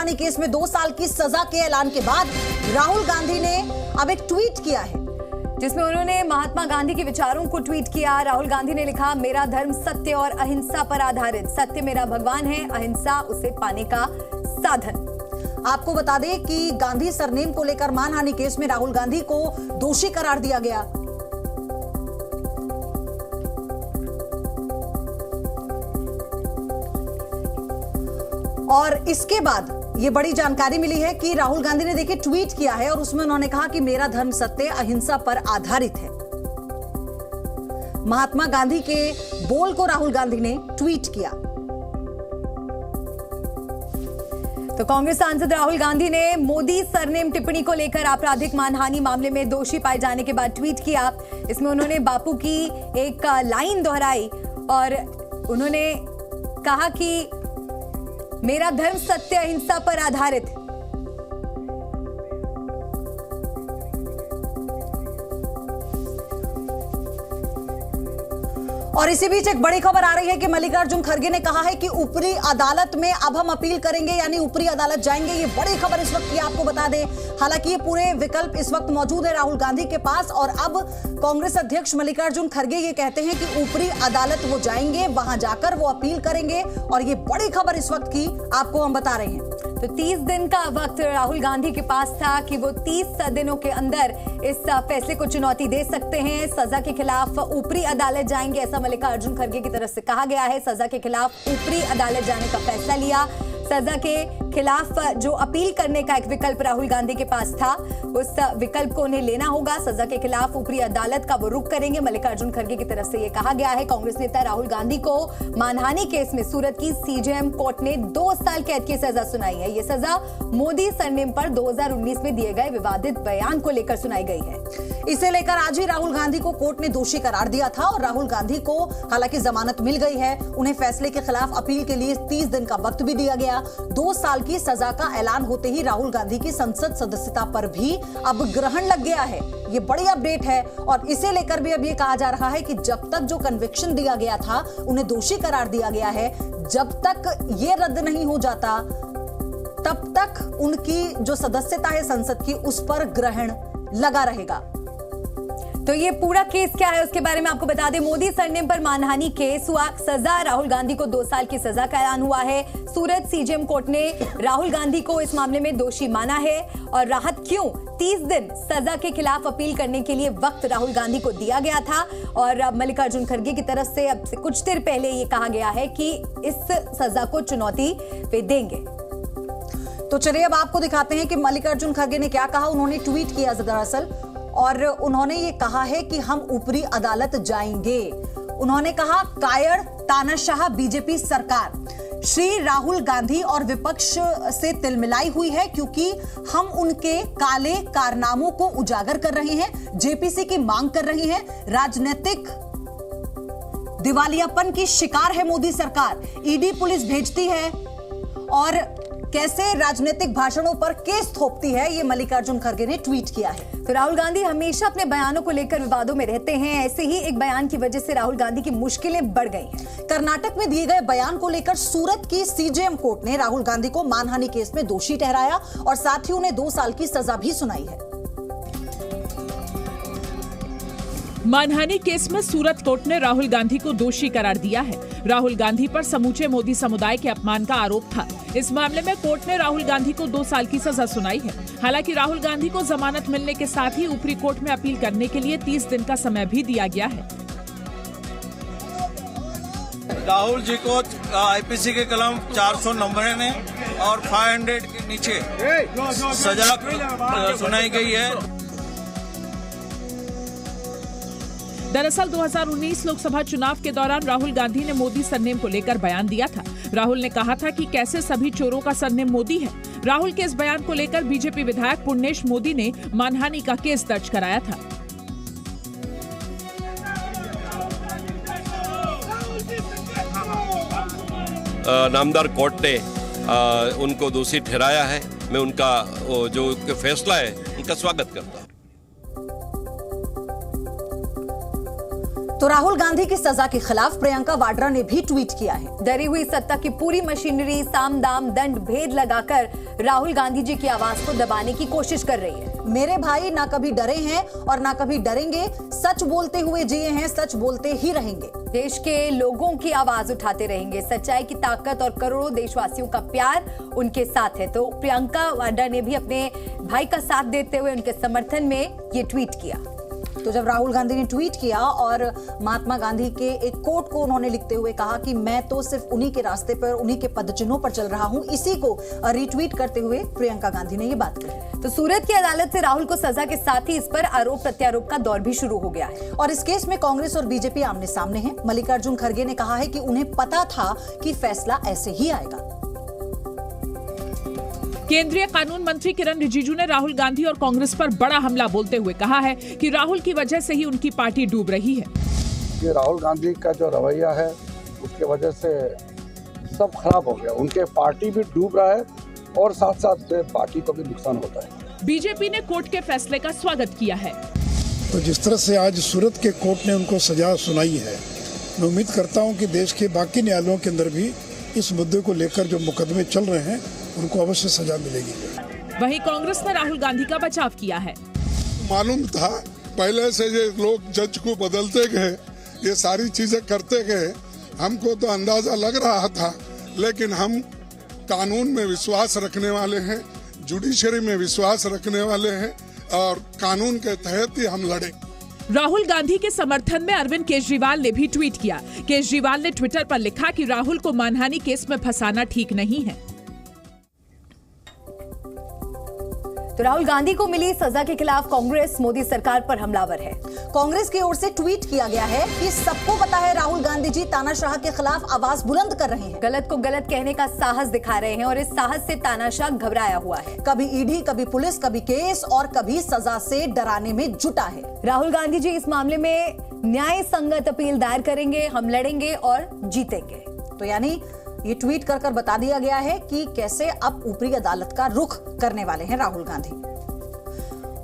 मानहानि केस में 2 साल की सजा के ऐलान के बाद राहुल गांधी ने अब एक ट्वीट किया है जिसमें उन्होंने महात्मा गांधी के विचारों को ट्वीट किया। राहुल गांधी ने लिखा, मेरा धर्म सत्य और अहिंसा पर आधारित, सत्य मेरा भगवान है, अहिंसा उसे पाने का साधन। आपको बता दें कि गांधी सरनेम को लेकर मानहानि केस में राहुल गांधी को दोषी करार दिया गया। और इसके बाद ये बड़ी जानकारी मिली है कि राहुल गांधी ने देखिए ट्वीट किया है और उसमें उन्होंने कहा कि मेरा धर्म सत्य अहिंसा पर आधारित है। महात्मा गांधी के बोल को राहुल गांधी ने ट्वीट किया। तो कांग्रेस सांसद राहुल गांधी ने मोदी सरनेम टिप्पणी को लेकर आपराधिक मानहानि मामले में दोषी पाए जाने के बाद ट्वीट किया। इसमें उन्होंने बापू की एक लाइन दोहराई और उन्होंने कहा कि मेरा धर्म सत्य अहिंसा पर आधारित है। और इसी बीच एक बड़ी खबर आ रही है कि मल्लिकार्जुन खड़गे ने कहा है कि ऊपरी अदालत में अब हम अपील करेंगे, यानी ऊपरी अदालत जाएंगे। ये बड़ी खबर इस वक्त की आपको बता दें। हालांकि ये पूरे विकल्प इस वक्त मौजूद है राहुल गांधी के पास और अब कांग्रेस अध्यक्ष मल्लिकार्जुन खड़गे ये कहते हैं कि ऊपरी अदालत वो जाएंगे, वहां जाकर वो अपील करेंगे। और ये बड़ी खबर इस वक्त की आपको हम बता रहे हैं। तो 30 दिन का वक्त राहुल गांधी के पास था कि वो 30 दिनों के अंदर इस फैसले को चुनौती दे सकते हैं। सजा के खिलाफ ऊपरी अदालत जाएंगे, ऐसा मल्लिकार्जुन खड़गे की तरफ से कहा गया है। सजा के खिलाफ ऊपरी अदालत जाने का फैसला लिया। सजा के खिलाफ जो अपील करने का एक विकल्प राहुल गांधी के पास था, उस विकल्प को उन्हें लेना होगा। सजा के खिलाफ ऊपरी अदालत का वो रुख करेंगे। मल्लिकार्जुन खड़गे की तरफ से ये कहा गया है। कांग्रेस नेता राहुल गांधी को मानहानि केस में सूरत की सीजेएम कोर्ट ने 2 साल कैद की सजा सुनाई है। ये सजा मोदी सरनेम पर 2019 में दिए गए विवादित बयान को लेकर सुनाई गई है। इसे लेकर आज ही राहुल गांधी को कोर्ट ने दोषी करार दिया था और राहुल गांधी को हालांकि जमानत मिल गई है। उन्हें फैसले के खिलाफ अपील के लिए 30 दिन का वक्त भी दिया गया। 2 साल की सजा का ऐलान होते ही राहुल गांधी की संसद सदस्यता पर भी अब ग्रहण लग गया है। ये बड़ी अपडेट है और इसे लेकर भी अब ये कहा जा रहा है कि जब तक जो कन्विक्शन दिया गया था, उन्हें दोषी करार दिया गया है, जब तक ये रद्द नहीं हो जाता तब तक उनकी जो सदस्यता है संसद की, उस पर ग्रहण लगा रहेगा। तो ये पूरा केस क्या है उसके बारे में आपको बता दें। मोदी सरनेम पर मानहानि केस हुआ, सजा राहुल गांधी को 2 साल की सजा का ऐलान हुआ है। सूरत सीजेएम कोर्ट ने राहुल गांधी को इस मामले में दोषी माना है। और राहत क्यों? 30 दिन सजा के खिलाफ अपील करने के लिए वक्त राहुल गांधी को दिया गया था और मल्लिकार्जुन खड़गे की तरफ से अब से कुछ देर पहले ये कहा गया है कि इस सजा को चुनौती वे देंगे। तो चलिए अब आपको दिखाते हैं कि मल्लिकार्जुन खड़गे ने क्या कहा। उन्होंने ट्वीट किया दरअसल और उन्होंने ये कहा है कि हम ऊपरी अदालत जाएंगे। उन्होंने कहा, कायर तानाशाह बीजेपी सरकार श्री राहुल गांधी और विपक्ष से तिलमिलाई हुई है क्योंकि हम उनके काले कारनामों को उजागर कर रहे हैं, जेपीसी की मांग कर रहे हैं। राजनीतिक दिवालियापन की शिकार है मोदी सरकार। ईडी पुलिस भेजती है और कैसे राजनीतिक भाषणों पर केस थोपती है, ये मल्लिकार्जुन खड़गे ने ट्वीट किया है। तो राहुल गांधी हमेशा अपने बयानों को लेकर विवादों में रहते हैं। ऐसे ही एक बयान की वजह से राहुल गांधी की मुश्किलें बढ़ गई हैं। कर्नाटक में दिए गए बयान को लेकर सूरत की सीजेएम कोर्ट ने राहुल गांधी को मानहानि केस में दोषी ठहराया और साथ ही उन्हें 2 साल की सजा भी सुनाई है। मानहानि केस में सूरत कोर्ट ने राहुल गांधी को दोषी करार दिया है। राहुल गांधी पर समूचे मोदी समुदाय के अपमान का आरोप था। इस मामले में कोर्ट ने राहुल गांधी को 2 साल की सजा सुनाई है। हालांकि राहुल गांधी को जमानत मिलने के साथ ही ऊपरी कोर्ट में अपील करने के लिए 30 दिन का समय भी दिया गया है। राहुल जी को आईपीसी के कलम 490 ने और 500 के नीचे सजा सुनाई गई है। दरअसल 2019 लोकसभा चुनाव के दौरान राहुल गांधी ने मोदी सरनेम को लेकर बयान दिया था। राहुल ने कहा था कि कैसे सभी चोरों का सरनेम मोदी है। राहुल के इस बयान को लेकर बीजेपी विधायक पुण्येश मोदी ने मानहानि का केस दर्ज कराया था। नामदार कोर्ट ने उनको दोषी ठहराया है। मैं उनका जो फैसला है उनका स्वागत करता हूं। तो राहुल गांधी की सजा के खिलाफ प्रियंका वाड्रा ने भी ट्वीट किया है। डरी हुई सत्ता की पूरी मशीनरी साम दाम दंड भेद लगाकर राहुल गांधी जी की आवाज को दबाने की कोशिश कर रही है। मेरे भाई ना कभी डरे हैं और ना कभी डरेंगे, सच बोलते हुए जिए हैं, सच बोलते ही रहेंगे। देश के लोगों की आवाज उठाते रहेंगे, सच्चाई की ताकत और करोड़ों देशवासियों का प्यार उनके साथ है। तो प्रियंका वाड्रा ने भी अपने भाई का साथ देते हुए उनके समर्थन में ये ट्वीट किया। तो जब राहुल गांधी ने ट्वीट किया और महात्मा गांधी के एक कोट को उन्होंने लिखते हुए कहा कि मैं तो सिर्फ उन्हीं के रास्ते पर, उन्हीं के पदचिन्हों पर चल रहा हूं, इसी को रीट्वीट करते हुए प्रियंका गांधी ने ये बात कही। तो सूरत की अदालत से राहुल को सजा के साथ ही इस पर आरोप प्रत्यारोप का दौर भी शुरू हो गया है और इस केस में कांग्रेस और बीजेपी आमने सामने हैं। मल्लिकार्जुन खड़गे ने कहा है कि उन्हें पता था कि फैसला ऐसे ही आएगा। केंद्रीय कानून मंत्री किरण रिजिजू ने राहुल गांधी और कांग्रेस पर बड़ा हमला बोलते हुए कहा है कि राहुल की वजह से ही उनकी पार्टी डूब रही है। ये राहुल गांधी का जो रवैया है उसके वजह से सब खराब हो गया, उनके पार्टी भी डूब रहा है और साथ साथ पार्टी को भी नुकसान होता है। बीजेपी ने कोर्ट के फैसले का स्वागत किया है। तो जिस तरह से आज सूरत के कोर्ट ने उनको सजा सुनाई है, मैं उम्मीद करता हूं कि देश के बाकी न्यायालयों के अंदर भी इस मुद्दे को लेकर जो मुकदमे चल रहे हैं उनको अवश्य सजा मिलेगी। वहीं कांग्रेस ने राहुल गांधी का बचाव किया है। मालूम था पहले से ये लोग जज को बदलते गए, ये सारी चीजें करते गए, हमको तो अंदाजा लग रहा था, लेकिन हम कानून में विश्वास रखने वाले हैं, जुडिशरी में विश्वास रखने वाले हैं और कानून के तहत ही हम लड़े। राहुल गांधी के समर्थन में अरविंद केजरीवाल ने भी ट्वीट किया। केजरीवाल ने ट्विटर पर लिखा कि राहुल को मानहानि केस में फंसाना ठीक नहीं है। तो राहुल गांधी को मिली सजा के खिलाफ कांग्रेस मोदी सरकार पर हमलावर है। कांग्रेस की ओर से ट्वीट किया गया है कि सबको पता है राहुल गांधी जी तानाशाह के खिलाफ आवाज बुलंद कर रहे हैं, गलत को गलत कहने का साहस दिखा रहे हैं और इस साहस से तानाशाह घबराया हुआ है। कभी ईडी, कभी पुलिस, कभी केस और कभी सजा से डराने में जुटा है। राहुल गांधी जी इस मामले में न्याय संगत अपील दायर करेंगे, हम लड़ेंगे और जीतेंगे। तो यानी ये ट्वीट कर बता दिया गया है कि कैसे अब ऊपरी अदालत का रुख करने वाले हैं राहुल गांधी।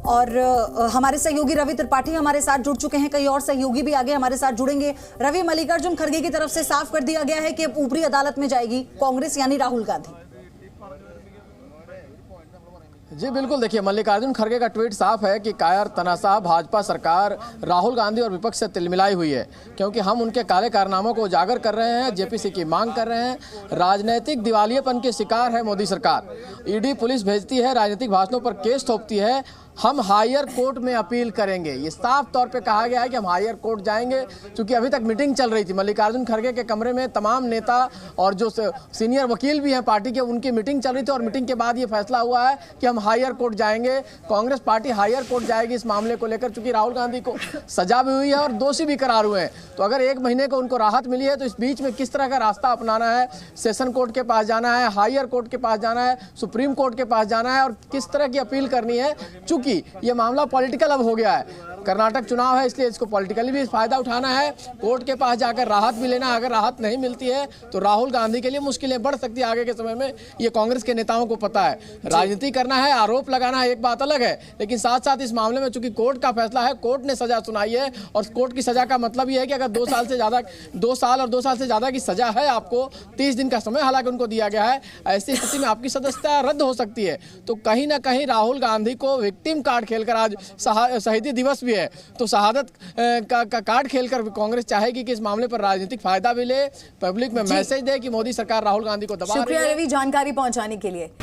और हमारे सहयोगी रवि त्रिपाठी हमारे साथ जुड़ चुके हैं, कई और सहयोगी भी आगे हमारे साथ जुड़ेंगे। रवि, मल्लिकार्जुन खड़गे की तरफ से साफ कर दिया गया है कि अब ऊपरी अदालत में जाएगी कांग्रेस यानी राहुल गांधी। जी बिल्कुल, देखिए मल्लिकार्जुन खड़गे का ट्वीट साफ है कि कायर तनाशाह भाजपा सरकार राहुल गांधी और विपक्ष से तिलमिलाई हुई है, क्योंकि हम उनके काले कारनामों को उजागर कर रहे हैं, जेपीसी की मांग कर रहे हैं। राजनीतिक दिवालियेपन के शिकार है मोदी सरकार। ईडी पुलिस भेजती है, राजनीतिक भाषणों पर केस थोपती है, हम हायर कोर्ट में अपील करेंगे। ये साफ तौर पे कहा गया है कि हम हायर कोर्ट जाएंगे, क्योंकि अभी तक मीटिंग चल रही थी मल्लिकार्जुन खड़गे के कमरे में, तमाम नेता और जो सीनियर वकील भी हैं पार्टी के, उनकी मीटिंग चल रही थी और मीटिंग के बाद ये फैसला हुआ है कि हम हायर कोर्ट जाएंगे। कांग्रेस पार्टी हायर कोर्ट जाएगी इस मामले को लेकर, चूंकि राहुल गांधी को सजा भी हुई है और दोषी भी करार हुए हैं। तो अगर 1 महीने को उनको राहत मिली है तो इस बीच में किस तरह का रास्ता अपनाना है, सेशन कोर्ट के पास जाना है, हायर कोर्ट के पास जाना है, सुप्रीम कोर्ट के पास जाना है और किस तरह की अपील करनी है, चूंकि ये मामला पॉलिटिकल अब हो गया है। कर्नाटक चुनाव है, इसलिए इसको पॉलिटिकली भी फायदा उठाना है, कोर्ट के पास जाकर राहत भी लेना। अगर राहत नहीं मिलती है तो राहुल गांधी के लिए मुश्किलें बढ़ सकती है आगे के समय में, ये कांग्रेस के नेताओं को पता है। राजनीति करना है, आरोप लगाना है, एक बात अलग है, लेकिन साथ साथ इस मामले में चूंकि कोर्ट का फैसला है, कोर्ट ने सजा सुनाई है और कोर्ट की सजा का मतलब ये है कि अगर 2 साल से ज्यादा 2 साल और 2 साल से ज्यादा की सजा है, आपको 30 दिन का समय हालांकि उनको दिया गया है, ऐसी स्थिति में आपकी सदस्यता रद्द हो सकती है। तो कहीं ना कहीं राहुल गांधी को विक्टिम कार्ड खेलकर, आज शहीदी दिवस भी है, तो शहादत का कार्ड खेलकर कांग्रेस चाहेगी कि इस मामले पर राजनीतिक फायदा भी ले, पब्लिक में मैसेज दे कि मोदी सरकार राहुल गांधी को दबा रही है। शुक्रिया रवि जानकारी पहुंचाने के लिए।